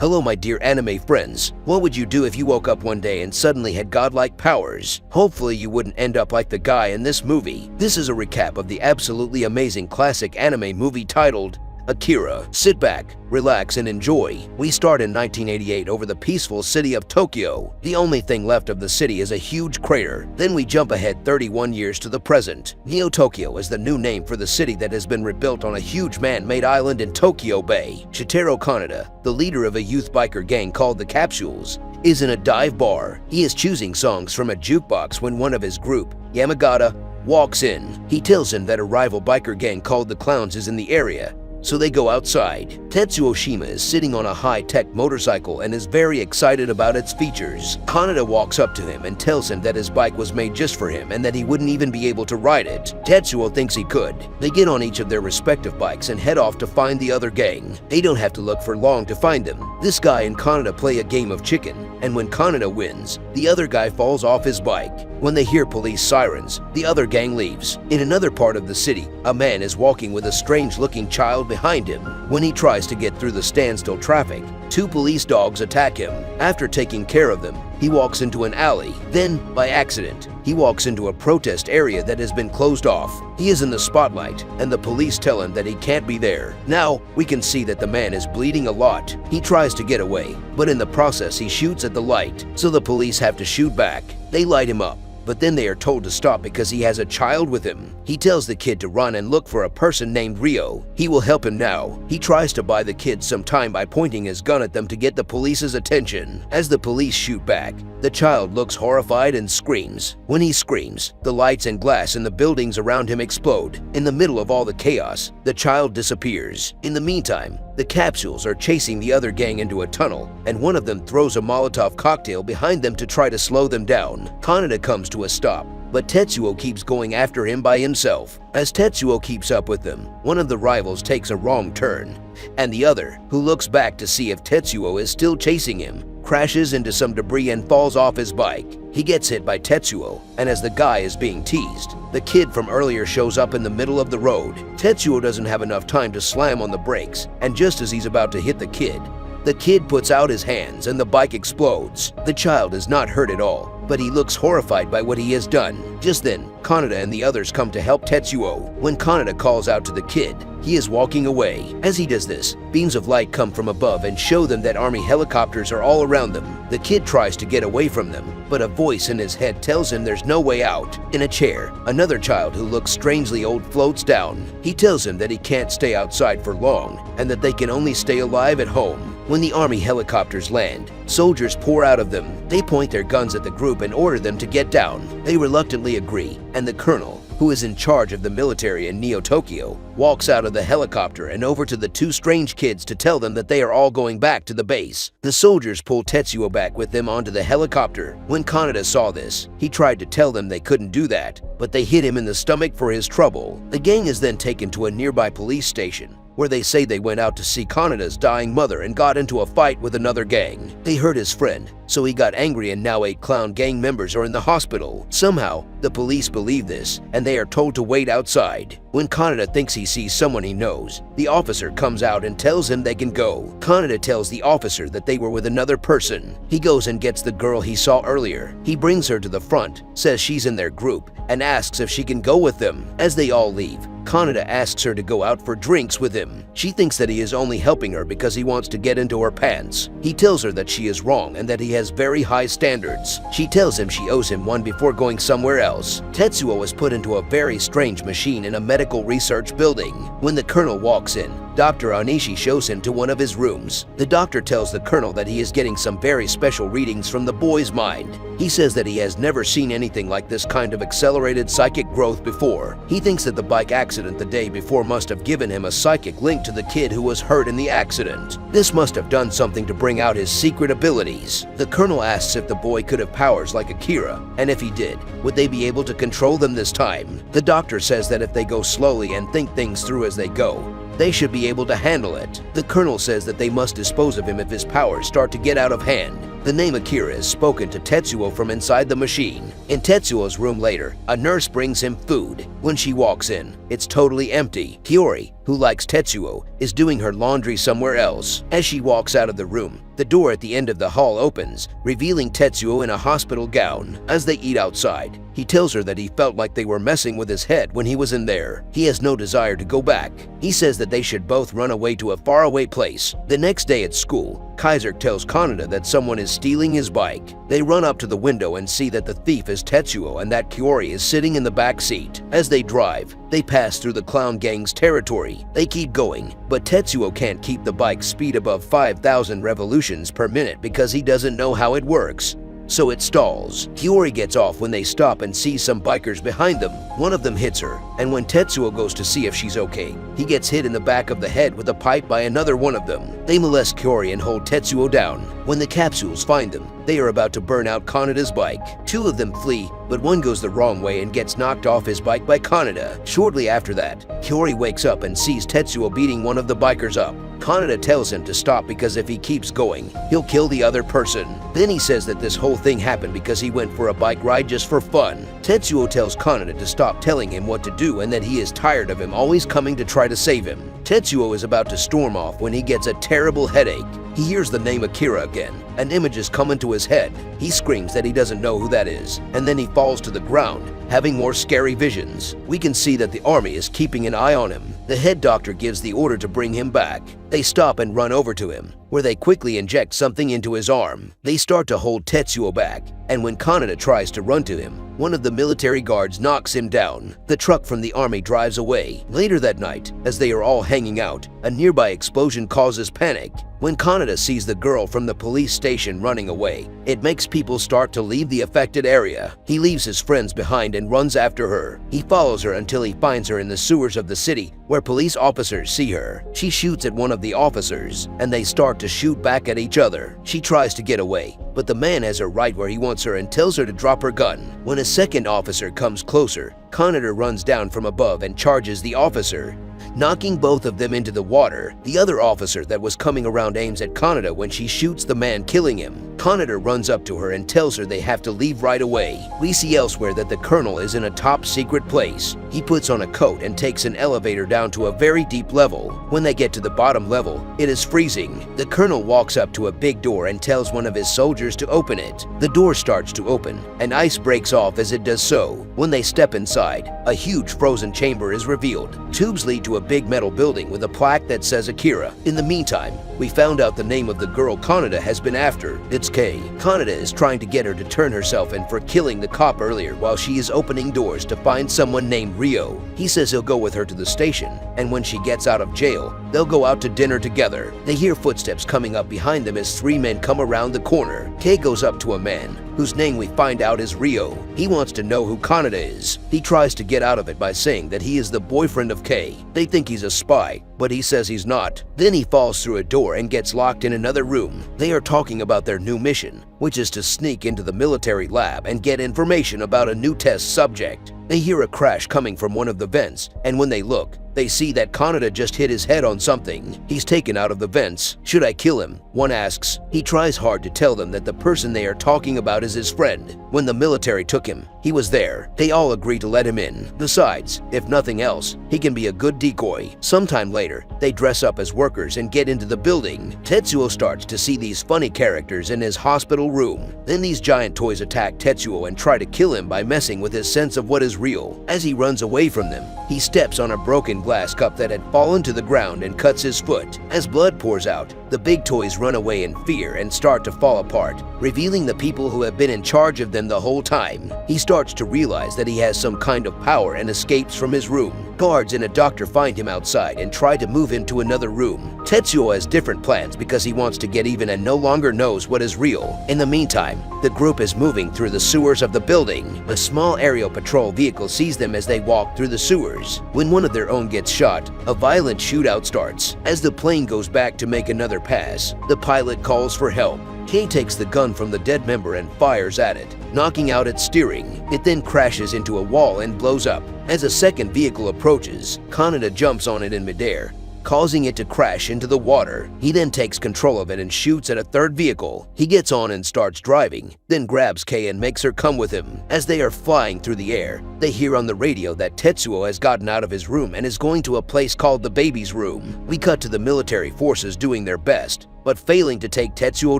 Hello my dear anime friends, what would you do if you woke up one day and suddenly had godlike powers? Hopefully you wouldn't end up like the guy in this movie. This is a recap of the absolutely amazing classic anime movie titled Akira. Sit back, relax, and enjoy. We start in 1988 over the peaceful city of Tokyo. The only thing left of the city is a huge crater. Then we jump ahead 31 years to the present. Neo Tokyo is the new name for the city that has been rebuilt on a huge man-made island in Tokyo Bay. Shitaro Kaneda, the leader of a youth biker gang called the Capsules, is in a dive bar. He is choosing songs from a jukebox when one of his group, Yamagata, walks in. He tells him that a rival biker gang called the Clowns is in the area, so they go outside. Tetsuo Shima is sitting on a high-tech motorcycle and is very excited about its features. Kaneda walks up to him and tells him that his bike was made just for him and that he wouldn't even be able to ride it. Tetsuo thinks he could. They get on each of their respective bikes and head off to find the other gang. They don't have to look for long to find them. This guy and Kaneda play a game of chicken, and when Kaneda wins, the other guy falls off his bike. When they hear police sirens, the other gang leaves. In another part of the city, a man is walking with a strange-looking child behind him. When he tries to get through the standstill traffic, two police dogs attack him. After taking care of them, he walks into an alley. Then, by accident, he walks into a protest area that has been closed off. He is in the spotlight, and the police tell him that he can't be there. Now, we can see that the man is bleeding a lot. He tries to get away, but in the process he shoots at the light, so the police have to shoot back. They light him up, but then they are told to stop because he has a child with him. He tells the kid to run and look for a person named Rio. He will help him now. He tries to buy the kids some time by pointing his gun at them to get the police's attention. As the police shoot back, the child looks horrified and screams. When he screams, the lights and glass in the buildings around him explode. In the middle of all the chaos, the child disappears. In the meantime, the Capsules are chasing the other gang into a tunnel, and one of them throws a Molotov cocktail behind them to try to slow them down. Kaneda comes to a stop, but Tetsuo keeps going after him by himself. As Tetsuo keeps up with them, one of the rivals takes a wrong turn, and the other, who looks back to see if Tetsuo is still chasing him, crashes into some debris and falls off his bike. He gets hit by Tetsuo, and as the guy is being teased, the kid from earlier shows up in the middle of the road. Tetsuo doesn't have enough time to slam on the brakes, and just as he's about to hit the kid puts out his hands and the bike explodes. The child is not hurt at all, but he looks horrified by what he has done. Just then, Kaneda and the others come to help Tetsuo. When Kaneda calls out to the kid, he is walking away. As he does this, beams of light come from above and show them that army helicopters are all around them. The kid tries to get away from them, but a voice in his head tells him there's no way out. In a chair, another child who looks strangely old floats down. He tells him that he can't stay outside for long and that they can only stay alive at home. When the army helicopters land, soldiers pour out of them. They point their guns at the group and order them to get down. They reluctantly agree, and the colonel, who is in charge of the military in Neo Tokyo, walks out of the helicopter and over to the two strange kids to tell them that they are all going back to the base. The soldiers pull Tetsuo back with them onto the helicopter. When Kaneda saw this, he tried to tell them they couldn't do that, but they hit him in the stomach for his trouble. The gang is then taken to a nearby police station, where they say they went out to see Kaneda's dying mother and got into a fight with another gang. They hurt his friend, so he got angry and now 8 clown gang members are in the hospital. Somehow, the police believe this, and they are told to wait outside. When Kaneda thinks he sees someone he knows, the officer comes out and tells him they can go. Kaneda tells the officer that they were with another person. He goes and gets the girl he saw earlier. He brings her to the front, says she's in their group, and asks if she can go with them. As they all leave, Kaneda asks her to go out for drinks with him. She thinks that he is only helping her because he wants to get into her pants. He tells her that she is wrong and that he has very high standards. She tells him she owes him one before going somewhere else. Tetsuo was put into a very strange machine in a medical research building. When the colonel walks in, Dr. Onishi shows him to one of his rooms. The doctor tells the colonel that he is getting some very special readings from the boy's mind. He says that he has never seen anything like this kind of accelerated psychic growth before. He thinks that the bike accident the day before must have given him a psychic link to the kid who was hurt in the accident. This must have done something to bring out his secret abilities. The colonel asks if the boy could have powers like Akira, and if he did, would they be able to control them this time? The doctor says that if they go slowly and think things through as they go, they should be able to handle it. The colonel says that they must dispose of him if his powers start to get out of hand. The name Akira is spoken to Tetsuo from inside the machine. In Tetsuo's room later, a nurse brings him food. When she walks in, it's totally empty. Hiyori, who likes Tetsuo, is doing her laundry somewhere else. As she walks out of the room, the door at the end of the hall opens, revealing Tetsuo in a hospital gown. As they eat outside, he tells her that he felt like they were messing with his head when he was in there. He has no desire to go back. He says that they should both run away to a faraway place. The next day at school, Kaiser tells Kaneda that someone is stealing his bike. They run up to the window and see that the thief is Tetsuo and that Kiori is sitting in the back seat. As they drive, they pass through the clown gang's territory. They keep going, but Tetsuo can't keep the bike's speed above 5,000 revolutions per minute because he doesn't know how it works. So it stalls. Kiori gets off when they stop and sees some bikers behind them. One of them hits her, and when Tetsuo goes to see if she's okay, he gets hit in the back of the head with a pipe by another one of them. They molest Kiori and hold Tetsuo down. When the capsules find them, they are about to burn out Kaneda's bike. Two of them flee, but one goes the wrong way and gets knocked off his bike by Kaneda. Shortly after that, Kiori wakes up and sees Tetsuo beating one of the bikers up. Kaneda tells him to stop because if he keeps going, he'll kill the other person. Then he says that this whole thing happened because he went for a bike ride just for fun. Tetsuo tells Kaneda to stop telling him what to do and that he is tired of him always coming to try to save him. Tetsuo is about to storm off when he gets a terrible headache. He hears the name Akira again, and images come into his head. He screams that he doesn't know who that is, and then he falls to the ground, having more scary visions. We can see that the army is keeping an eye on him. The head doctor gives the order to bring him back. They stop and run over to him, where they quickly inject something into his arm. They start to hold Tetsuo back, and when Kaneda tries to run to him, one of the military guards knocks him down. The truck from the army drives away. Later that night, as they are all hanging out, a nearby explosion causes panic. When Kaneda sees the girl from the police station running away, it makes people start to leave the affected area. He leaves his friends behind and runs after her. He follows her until he finds her in the sewers of the city, where police officers see her. She shoots at one of the officers, and they start to shoot back at each other. She tries to get away, but the man has her right where he wants her and tells her to drop her gun. When a second officer comes closer, Kaneda runs down from above and charges the officer, knocking both of them into the water. The other officer that was coming around aims at Kaneda when she shoots the man, killing him. Kaneda runs up to her and tells her they have to leave right away. We see elsewhere that the colonel is in a top secret place. He puts on a coat and takes an elevator down to a very deep level. When they get to the bottom level, it is freezing. The colonel walks up to a big door and tells one of his soldiers to open it. The door starts to open, and ice breaks off as it does so. When they step inside, a huge frozen chamber is revealed. Tubes lead to a big metal building with a plaque that says Akira. In the meantime, we found out the name of the girl Kaneda has been after. It's Kei. Kaneda is trying to get her to turn herself in for killing the cop earlier while she is opening doors to find someone named Ryo. He says he'll go with her to the station, and when she gets out of jail, they'll go out to dinner together. They hear footsteps coming up behind them as three men come around the corner. Kei goes up to a man, whose name we find out is Ryo. He wants to know who Kaneda is. He tries to get out of it by saying that he is the boyfriend of Kei. They think he's a spy, but he says he's not. Then he falls through a door and gets locked in another room. They are talking about their new mission, which is to sneak into the military lab and get information about a new test subject. They hear a crash coming from one of the vents, and when they look, they see that Kaneda just hit his head on something. He's taken out of the vents. Should I kill him? One asks. He tries hard to tell them that the person they are talking about is his friend. When the military took him, he was there. They all agree to let him in. Besides, if nothing else, he can be a good decoy. Sometime later, they dress up as workers and get into the building. Tetsuo starts to see these funny characters in his hospital room. Then these giant toys attack Tetsuo and try to kill him by messing with his sense of what is real. As he runs away from them, he steps on a broken glass cup that had fallen to the ground and cuts his foot. As blood pours out, the big toys run away in fear and start to fall apart, revealing the people who have been in charge of them the whole time. He starts to realize that he has some kind of power and escapes from his room. Guards and a doctor find him outside and try to move him to another room. Tetsuo has different plans because he wants to get even and no longer knows what is real. In the meantime, the group is moving through the sewers of the building. A small aerial patrol vehicle sees them as they walk through the sewers. When one of their own gets shot, a violent shootout starts. As the plane goes back to make another pass, the pilot calls for help. Kei takes the gun from the dead member and fires at it, knocking out its steering. It then crashes into a wall and blows up. As a second vehicle approaches, Kaneda jumps on it in midair causing it to crash into the water. He then takes control of it and shoots at a third vehicle. He gets on and starts driving, then grabs Kei and makes her come with him. As they are flying through the air, they hear on the radio that Tetsuo has gotten out of his room and is going to a place called the baby's room. We cut to the military forces doing their best, but failing to take Tetsuo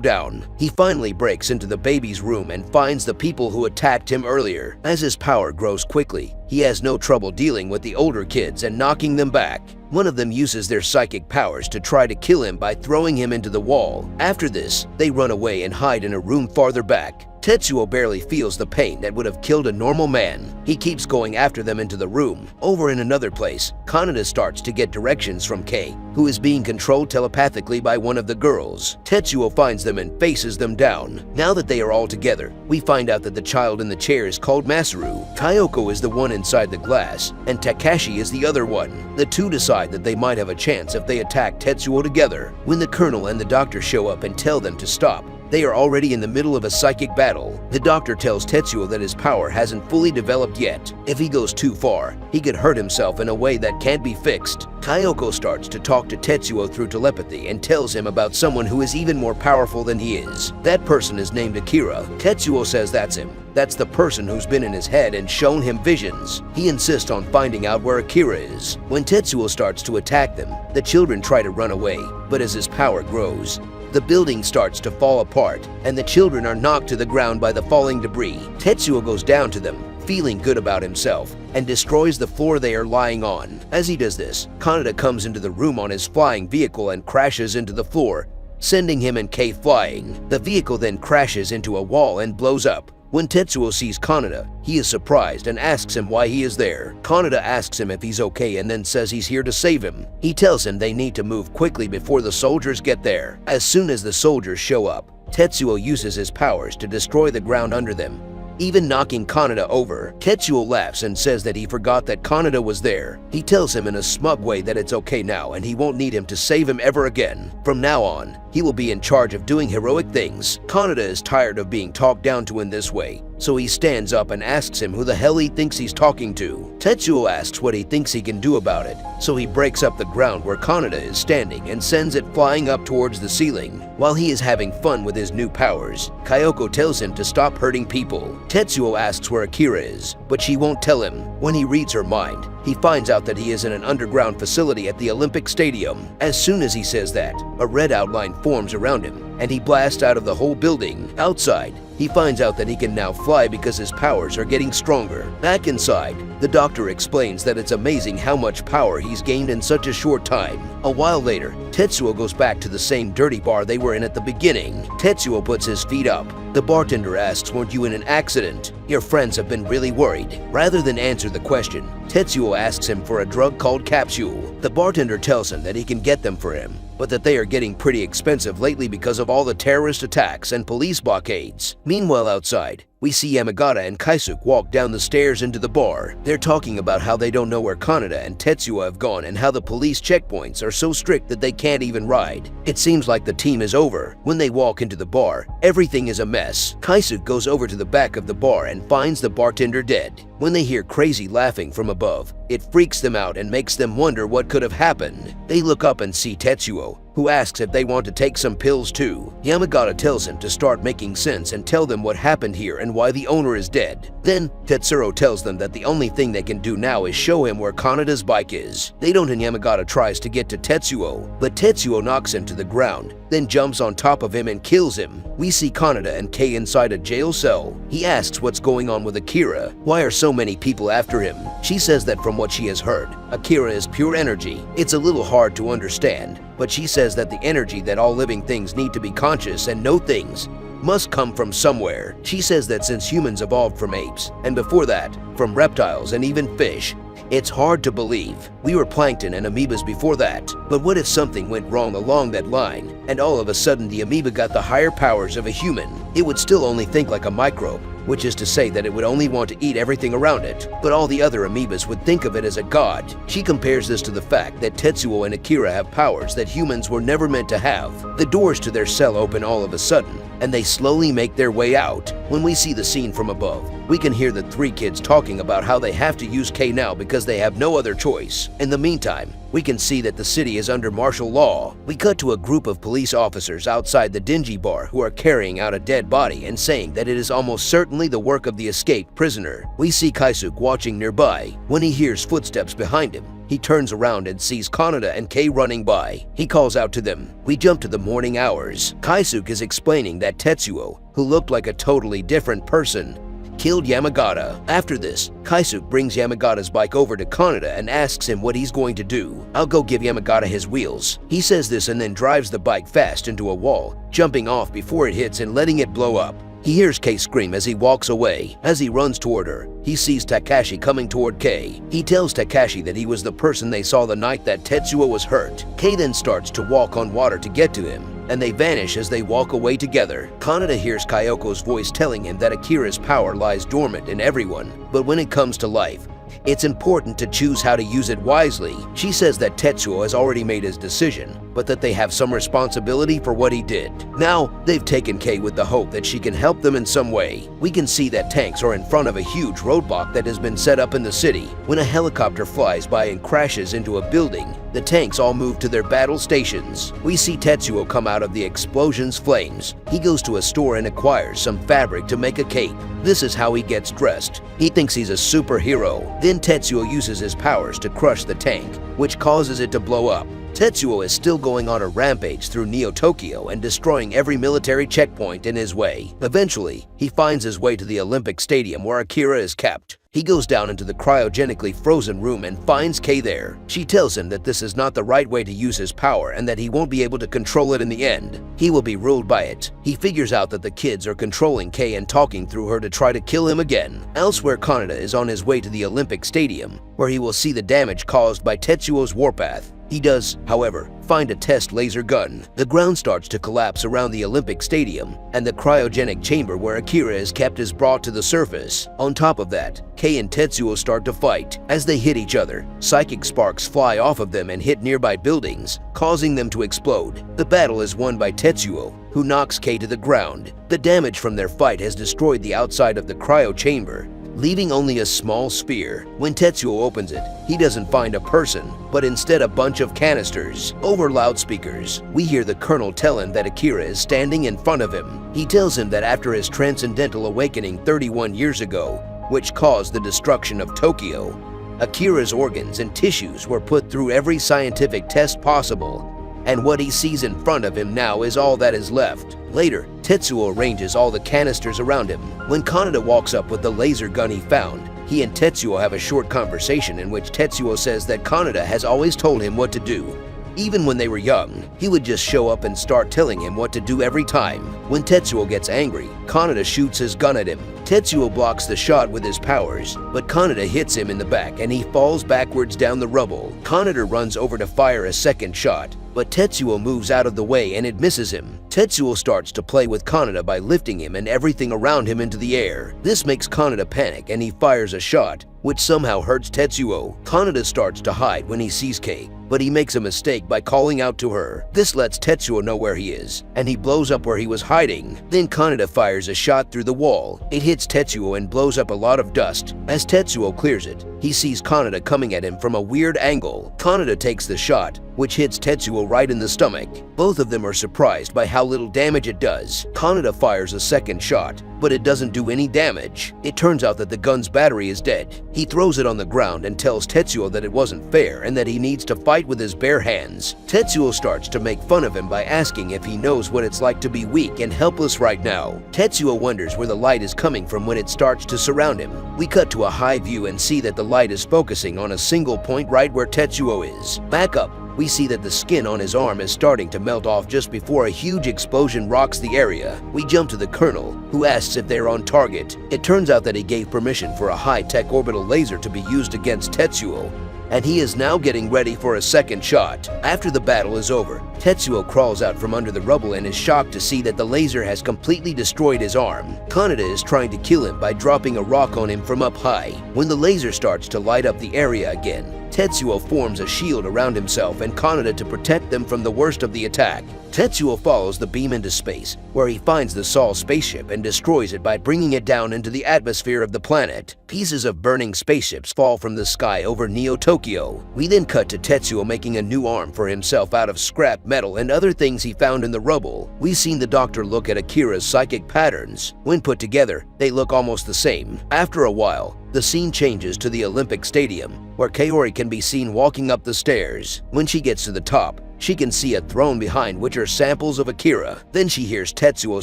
down. He finally breaks into the baby's room and finds the people who attacked him earlier. As his power grows quickly, he has no trouble dealing with the older kids and knocking them back. One of them uses their psychic powers to try to kill him by throwing him into the wall. After this, they run away and hide in a room farther back. Tetsuo barely feels the pain that would have killed a normal man. He keeps going after them into the room. Over in another place, Kaneda starts to get directions from Kei, who is being controlled telepathically by one of the girls. Tetsuo finds them and faces them down. Now that they are all together, we find out that the child in the chair is called Masaru. Kyoko is the one inside the glass, and Takashi is the other one. The two decide that they might have a chance if they attack Tetsuo together. When the colonel and the doctor show up and tell them to stop, they are already in the middle of a psychic battle. The doctor tells Tetsuo that his power hasn't fully developed yet. If he goes too far, he could hurt himself in a way that can't be fixed. Kyoko starts to talk to Tetsuo through telepathy and tells him about someone who is even more powerful than he is. That person is named Akira. Tetsuo says that's him. That's the person who's been in his head and shown him visions. He insists on finding out where Akira is. When Tetsuo starts to attack them, the children try to run away, but as his power grows, the building starts to fall apart, and the children are knocked to the ground by the falling debris. Tetsuo goes down to them, feeling good about himself, and destroys the floor they are lying on. As he does this, Kaneda comes into the room on his flying vehicle and crashes into the floor, sending him and Kei flying. The vehicle then crashes into a wall and blows up. When Tetsuo sees Kaneda, he is surprised and asks him why he is there. Kaneda asks him if he's okay and then says he's here to save him. He tells him they need to move quickly before the soldiers get there. As soon as the soldiers show up, Tetsuo uses his powers to destroy the ground under them, even knocking Kaneda over. Tetsuo laughs and says that he forgot that Kaneda was there. He tells him in a smug way that it's okay now and he won't need him to save him ever again. From now on, he will be in charge of doing heroic things. Kaneda is tired of being talked down to in this way, so he stands up and asks him who the hell he thinks he's talking to. Tetsuo asks what he thinks he can do about it, so he breaks up the ground where Kaneda is standing and sends it flying up towards the ceiling. While he is having fun with his new powers, Kyoko tells him to stop hurting people. Tetsuo asks where Akira is, but she won't tell him. When he reads her mind, he finds out that he is in an underground facility at the Olympic Stadium. As soon as he says that, a red outline forms around him, and he blasts out of the whole building. Outside, he finds out that he can now fly because his powers are getting stronger. Back inside, the doctor explains that it's amazing how much power he's gained in such a short time. A while later, Tetsuo goes back to the same dirty bar they were in at the beginning. Tetsuo puts his feet up. The bartender asks, "Weren't you in an accident? Your friends have been really worried." Rather than answer the question, Tetsuo asks him for a drug called capsule. The bartender tells him that he can get them for him, but that they are getting pretty expensive lately because of all the terrorist attacks and police blockades. Meanwhile outside, we see Yamagata and Kaisuke walk down the stairs into the bar. They're talking about how they don't know where Kaneda and Tetsuo have gone and how the police checkpoints are so strict that they can't even ride. It seems like the team is over. When they walk into the bar, everything is a mess. Kaisuke goes over to the back of the bar and finds the bartender dead. When they hear crazy laughing from above, it freaks them out and makes them wonder what could have happened. They look up and see Tetsuo, who asks if they want to take some pills too. Yamagata tells him to start making sense and tell them what happened here and why the owner is dead. Then, Tetsuro tells them that the only thing they can do now is show him where Kaneda's bike is. They don't, and Yamagata tries to get to Tetsuo, but Tetsuo knocks him to the ground, then jumps on top of him and kills him. We see Kaneda and Kei inside a jail cell. He asks what's going on with Akira. Why are so many people after him? She says that from what she has heard, Akira is pure energy. It's a little hard to understand, but she says that the energy that all living things need to be conscious and know things must come from somewhere. She says that since humans evolved from apes, and before that, from reptiles and even fish, it's hard to believe. We were plankton and amoebas before that. But what if something went wrong along that line, and all of a sudden the amoeba got the higher powers of a human? It would still only think like a microbe, which is to say that it would only want to eat everything around it, but all the other amoebas would think of it as a god. She compares this to the fact that Tetsuo and Akira have powers that humans were never meant to have. The doors to their cell open all of a sudden, and they slowly make their way out. When we see the scene from above, we can hear the three kids talking about how they have to use Kei now because they have no other choice. In the meantime, we can see that the city is under martial law. We cut to a group of police officers outside the dingy bar who are carrying out a dead body and saying that it is almost certainly the work of the escaped prisoner. We see Kaisuke watching nearby. When he hears footsteps behind him, he turns around and sees Kaneda and Kei running by. He calls out to them. We jump to the morning hours. Kaisuke is explaining that Tetsuo, who looked like a totally different person, killed Yamagata. After this, Kaisuke brings Yamagata's bike over to Kaneda and asks him what he's going to do. "I'll go give Yamagata his wheels." He says this and then drives the bike fast into a wall, jumping off before it hits and letting it blow up. He hears Kei scream as he walks away. As he runs toward her, he sees Takashi coming toward Kei. He tells Takashi that he was the person they saw the night that Tetsuo was hurt. Kei then starts to walk on water to get to him, and they vanish as they walk away together. Kaneda hears Kyoko's voice telling him that Akira's power lies dormant in everyone, but when it comes to life, it's important to choose how to use it wisely. She says that Tetsuo has already made his decision, but that they have some responsibility for what he did. Now, they've taken Kei with the hope that she can help them in some way. We can see that tanks are in front of a huge roadblock that has been set up in the city. When a helicopter flies by and crashes into a building, the tanks all move to their battle stations. We see Tetsuo come out of the explosion's flames. He goes to a store and acquires some fabric to make a cape. This is how he gets dressed. He thinks he's a superhero. Then Tetsuo uses his powers to crush the tank, which causes it to blow up. Tetsuo is still going on a rampage through Neo-Tokyo and destroying every military checkpoint in his way. Eventually, he finds his way to the Olympic Stadium where Akira is kept. He goes down into the cryogenically frozen room and finds Kei there. She tells him that this is not the right way to use his power and that he won't be able to control it in the end. He will be ruled by it. He figures out that the kids are controlling Kei and talking through her to try to kill him again. Elsewhere, Kaneda is on his way to the Olympic Stadium, where he will see the damage caused by Tetsuo's warpath. He does, however, find a test laser gun. The ground starts to collapse around the Olympic Stadium, and the cryogenic chamber where Akira is kept is brought to the surface. On top of that, Kei and Tetsuo start to fight. As they hit each other, psychic sparks fly off of them and hit nearby buildings, causing them to explode. The battle is won by Tetsuo, who knocks Kei to the ground. The damage from their fight has destroyed the outside of the cryo chamber, leaving only a small sphere. When Tetsuo opens it, he doesn't find a person, but instead a bunch of canisters. Over loudspeakers, we hear the colonel tell him that Akira is standing in front of him. He tells him that after his transcendental awakening 31 years ago, which caused the destruction of Tokyo, Akira's organs and tissues were put through every scientific test possible, and what he sees in front of him now is all that is left. Later, Tetsuo arranges all the canisters around him. When Kaneda walks up with the laser gun he found, he and Tetsuo have a short conversation in which Tetsuo says that Kaneda has always told him what to do. Even when they were young, he would just show up and start telling him what to do every time. When Tetsuo gets angry, Kaneda shoots his gun at him. Tetsuo blocks the shot with his powers, but Kaneda hits him in the back and he falls backwards down the rubble. Kaneda runs over to fire a second shot, but Tetsuo moves out of the way and it misses him. Tetsuo starts to play with Kaneda by lifting him and everything around him into the air. This makes Kaneda panic and he fires a shot, which somehow hurts Tetsuo. Kaneda starts to hide when he sees Kei, but he makes a mistake by calling out to her. This lets Tetsuo know where he is, and he blows up where he was hiding. Then Kaneda fires a shot through the wall. It hits Tetsuo and blows up a lot of dust. As Tetsuo clears it, he sees Kaneda coming at him from a weird angle. Kaneda takes the shot, which hits Tetsuo right in the stomach. Both of them are surprised by how little damage it does. Kaneda fires a second shot, but it doesn't do any damage. It turns out that the gun's battery is dead. He throws it on the ground and tells Tetsuo that it wasn't fair and that he needs to fight with his bare hands. Tetsuo starts to make fun of him by asking if he knows what it's like to be weak and helpless right now. Tetsuo wonders where the light is coming from when it starts to surround him. We cut to a high view and see that the light is focusing on a single point right where Tetsuo is. Back up, we see that the skin on his arm is starting to melt off just before a huge explosion rocks the area. We jump to the colonel, who asks if they're on target. It turns out that he gave permission for a high-tech orbital laser to be used against Tetsuo, and he is now getting ready for a second shot. After the battle is over, Tetsuo crawls out from under the rubble and is shocked to see that the laser has completely destroyed his arm. Kaneda is trying to kill him by dropping a rock on him from up high. When the laser starts to light up the area again, Tetsuo forms a shield around himself and Kaneda to protect them from the worst of the attack. Tetsuo follows the beam into space, where he finds the Sol spaceship and destroys it by bringing it down into the atmosphere of the planet. Pieces of burning spaceships fall from the sky over Neo-Tokyo. We then cut to Tetsuo making a new arm for himself out of scrap metal and other things he found in the rubble. We've seen the Doctor look at Akira's psychic patterns. When put together, they look almost the same. After a while, the scene changes to the Olympic Stadium, where Kaori can be seen walking up the stairs. When she gets to the top, she can see a throne behind which are samples of Akira. Then she hears Tetsuo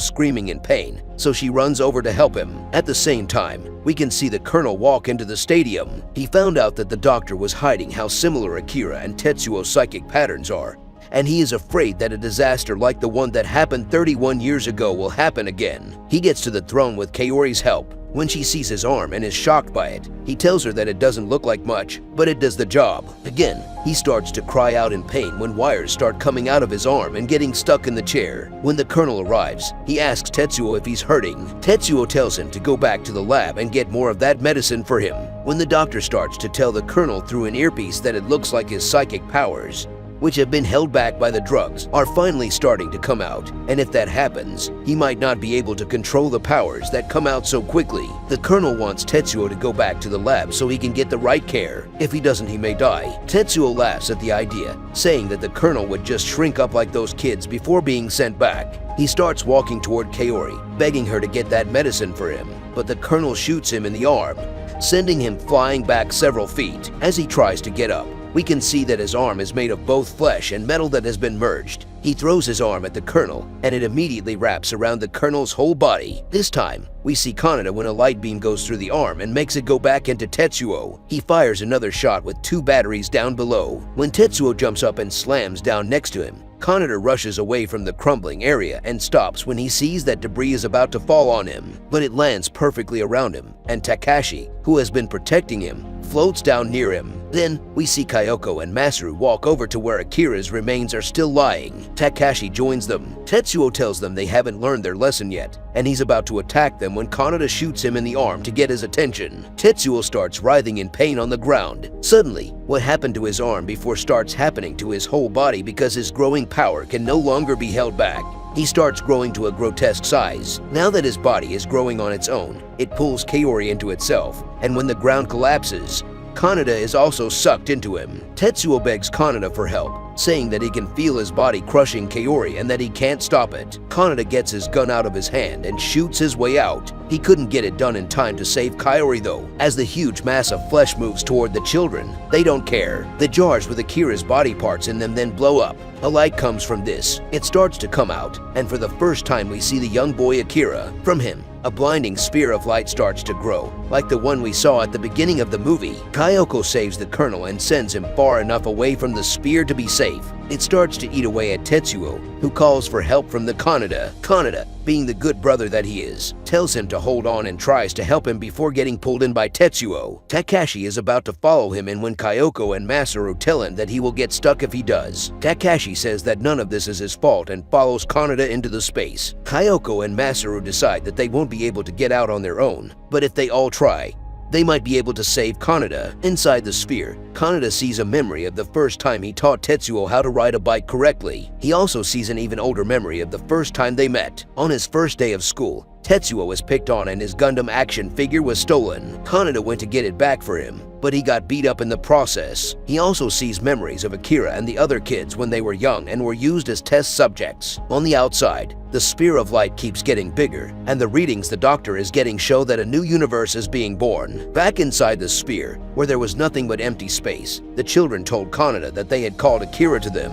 screaming in pain, so she runs over to help him. At the same time, we can see the Colonel walk into the stadium. He found out that the Doctor was hiding how similar Akira and Tetsuo's psychic patterns are, and he is afraid that a disaster like the one that happened 31 years ago will happen again. He gets to the throne with Kaori's help. When she sees his arm and is shocked by it, he tells her that it doesn't look like much, but it does the job. Again, he starts to cry out in pain when wires start coming out of his arm and getting stuck in the chair. When the Colonel arrives, he asks Tetsuo if he's hurting. Tetsuo tells him to go back to the lab and get more of that medicine for him. When the Doctor starts to tell the Colonel through an earpiece that it looks like his psychic powers, which have been held back by the drugs, are finally starting to come out, and if that happens, he might not be able to control the powers that come out so quickly. The Colonel wants Tetsuo to go back to the lab so he can get the right care. If he doesn't, he may die. Tetsuo laughs at the idea, saying that the Colonel would just shrink up like those kids before being sent back. He starts walking toward Kaori, begging her to get that medicine for him, but the Colonel shoots him in the arm, sending him flying back several feet. As he tries to get up, we can see that his arm is made of both flesh and metal that has been merged. He throws his arm at the Colonel, and it immediately wraps around the Colonel's whole body. This time, we see Kaneda when a light beam goes through the arm and makes it go back into Tetsuo. He fires another shot with 2 batteries down below. When Tetsuo jumps up and slams down next to him, Kaneda rushes away from the crumbling area and stops when he sees that debris is about to fall on him, but it lands perfectly around him, and Takashi, who has been protecting him, floats down near him. Then, we see Kyoko and Masaru walk over to where Akira's remains are still lying. Takashi joins them. Tetsuo tells them they haven't learned their lesson yet, and he's about to attack them when Kaneda shoots him in the arm to get his attention. Tetsuo starts writhing in pain on the ground. Suddenly, what happened to his arm before starts happening to his whole body because his growing power can no longer be held back. He starts growing to a grotesque size. Now that his body is growing on its own, it pulls Kaori into itself, and when the ground collapses, Kaneda is also sucked into him. Tetsuo begs Kaneda for help, saying that he can feel his body crushing Kaori and that he can't stop it. Kaneda gets his gun out of his hand and shoots his way out. He couldn't get it done in time to save Kaori though. As the huge mass of flesh moves toward the children, they don't care. The jars with Akira's body parts in them then blow up. A light comes from this. It starts to come out, and for the first time we see the young boy Akira. From him, a blinding sphere of light starts to grow, like the one we saw at the beginning of the movie. Kyoko saves the Colonel and sends him far enough away from the spear to be safe. It starts to eat away at Tetsuo, who calls for help from the Kaneda. Kaneda, being the good brother that he is, tells him to hold on and tries to help him before getting pulled in by Tetsuo. Takashi is about to follow him in when Kyoko and Masaru tell him that he will get stuck if he does. Takashi says that none of this is his fault and follows Kaneda into the space. Kyoko and Masaru decide that they won't be able to get out on their own, but if they all try, they might be able to save Kaneda. Inside the sphere, Kaneda sees a memory of the first time he taught Tetsuo how to ride a bike correctly. He also sees an even older memory of the first time they met. On his first day of school, Tetsuo was picked on and his Gundam action figure was stolen. Kaneda went to get it back for him, but he got beat up in the process. He also sees memories of Akira and the other kids when they were young and were used as test subjects. On the outside, the sphere of light keeps getting bigger, and the readings the Doctor is getting show that a new universe is being born. Back inside the sphere, where there was nothing but empty space, the children told Kaneda that they had called Akira to them,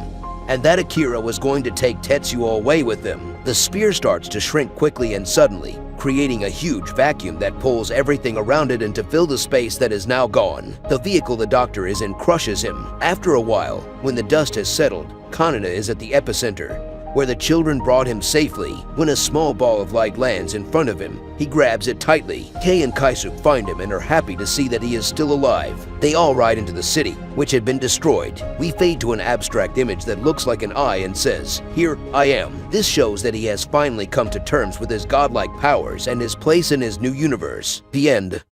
and that Akira was going to take Tetsuo away with them. The sphere starts to shrink quickly and suddenly, creating a huge vacuum that pulls everything around it in to fill the space that is now gone. The vehicle the Doctor is in crushes him. After a while, when the dust has settled, Kaneda is at the epicenter, where the children brought him safely. When a small ball of light lands in front of him, he grabs it tightly. Kei and Kaisuke find him and are happy to see that he is still alive. They all ride into the city, which had been destroyed. We fade to an abstract image that looks like an eye and says, "Here I am." This shows that he has finally come to terms with his godlike powers and his place in his new universe. The end.